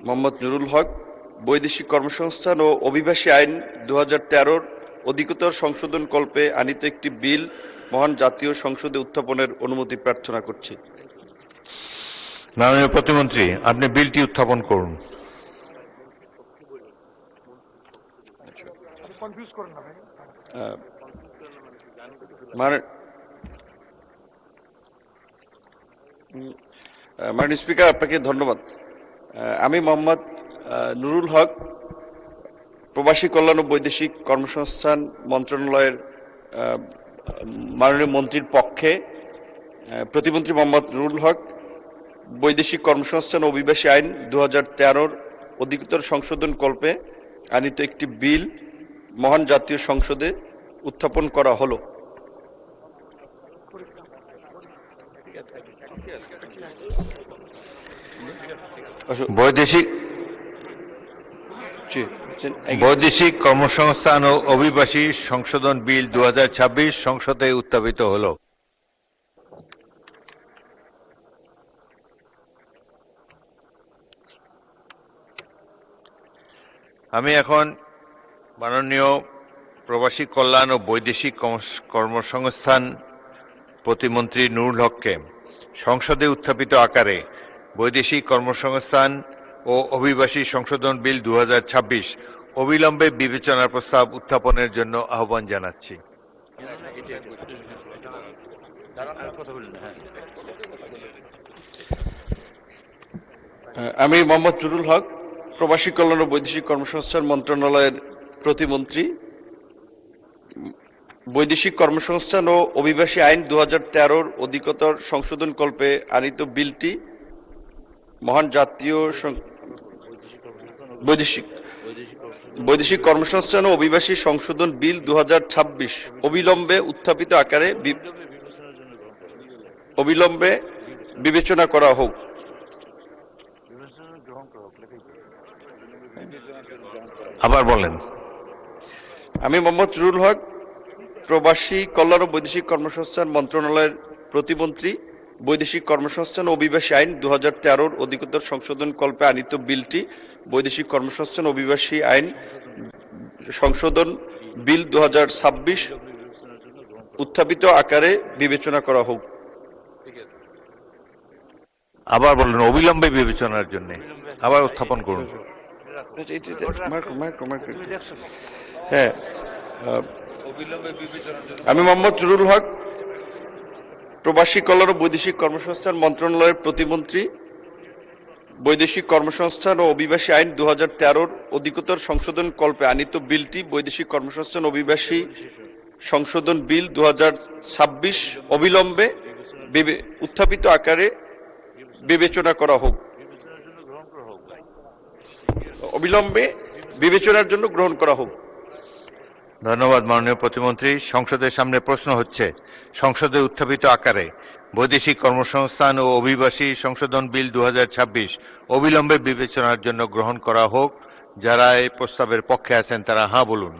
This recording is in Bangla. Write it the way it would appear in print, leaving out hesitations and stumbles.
মোহাম্মদ নুরুল হক বৈদেশিক কর্মসংস্থান ও অভিবাসী আইন 2013 অধিকতর সংশোধন কল্পে আনিত একটি বিল মহান জাতীয় সংসদে উত্থাপনের অনুমতি প্রার্থনা করছি। মাননীয় প্রতিমন্ত্রী, আপনি বিলটি উত্থাপন করুন। মাননীয় স্পিকার, আপনাকে ধন্যবাদ। আমি মোহাম্মদ নুরুল হক প্রবাসী কল্যাণ ও বৈদেশিক কর্মসংস্থান মন্ত্রণালয়ের মাননীয় মন্ত্রীর পক্ষে প্রতিমন্ত্রী মোহাম্মদ নুরুল হক বৈদেশিক কর্মসংস্থান ও অভিবাসী আইন 2013 অধিকতর সংশোধন কল্পে আনিত একটি বিল মহান জাতীয় সংসদে উত্থাপন করা হলো। বৈদেশিক কর্মসংস্থান ও অভিবাসী সংশোধন বিল 2026 সংসদে উত্থাপিত হলো। আমি এখন মাননীয় প্রবাসী কল্যাণ ও বৈদেশিক কর্মসংস্থান প্রতিমন্ত্রী নুরুল হককে সংসদে উত্থাপিত আকারে বৈদেশিক কর্মসংস্থান ও অভিবাসী সংশোধন বিল 2026 অবিলম্বে বিবেচনার প্রস্তাব উত্থাপনের জন্য আহ্বান জানাচ্ছি। আমি মোহাম্মদ নুরুল হক প্রবাসী কল্যাণ ও বৈদেশিক কর্মসংস্থান মন্ত্রণালয়ের প্রতিমন্ত্রী বৈদেশিক কর্মসংস্থান ও অভিবাসী আইন 2013 অধিকতর সংশোধন কল্পে আনিত বিলটি মহান জাতীয় বৈদেশিক কর্মসংস্থান ও অভিবাসী সংশোধন বিল 2026 অবিলম্বে উত্থাপিত আকারে অবিলম্বে বিবেচনা করা হোক। আবার বলেন। আমি মোহাম্মদ নুরুল হক প্রবাসী কল্যাণ ও বৈদেশিক কর্মসংস্থান মন্ত্রণালয়ের প্রতিমন্ত্রী বৈদেশিক কর্মসংস্থান ও অভিবাসী আইন 2013 অধিকতর সংশোধন কল্পে আনিত বিলটি বৈদেশিক কর্মসংস্থান ও অভিবাসী আইন সংশোধন বিল 2026 উত্থাপিত আকারে বিবেচনা করা হোক। আবার বলেন, অবিলম্বে বিবেচনার জন্য আবার উত্থাপন করুন। হ্যাঁ, আমি মোহাম্মদ নুরুল হক প্রবাসী কল্যাণ ও বৈদেশিক কর্মসংস্থান মন্ত্রণালয়ের প্রতিমন্ত্রী বৈদেশিক কর্মসংস্থান ও অভিবাসী আইন 2013 অধিকতর সংশোধন কল্পে আনিত বিলটি বৈদেশিক কর্মসংস্থান অভিবাসী সংশোধন বিল 2026 অবিলম্বে উত্থাপিত আকারে বিবেচনা করা হোক। অবিলম্বে বিবেচনার জন্য গ্রহণ করা হোক। ধন্যবাদ মাননীয় প্রতিমন্ত্রী। সংসদের সামনে প্রশ্ন হচ্ছে, সংসদে উত্থাপিত আকারে বৈদেশিক কর্মসংস্থান ও অভিবাসী সংশোধন বিল 2026 অবিলম্বে বিবেচনার জন্য গ্রহণ করা হোক। যারা এই প্রস্তাবের পক্ষে আছেন তারা হাঁ বলুন।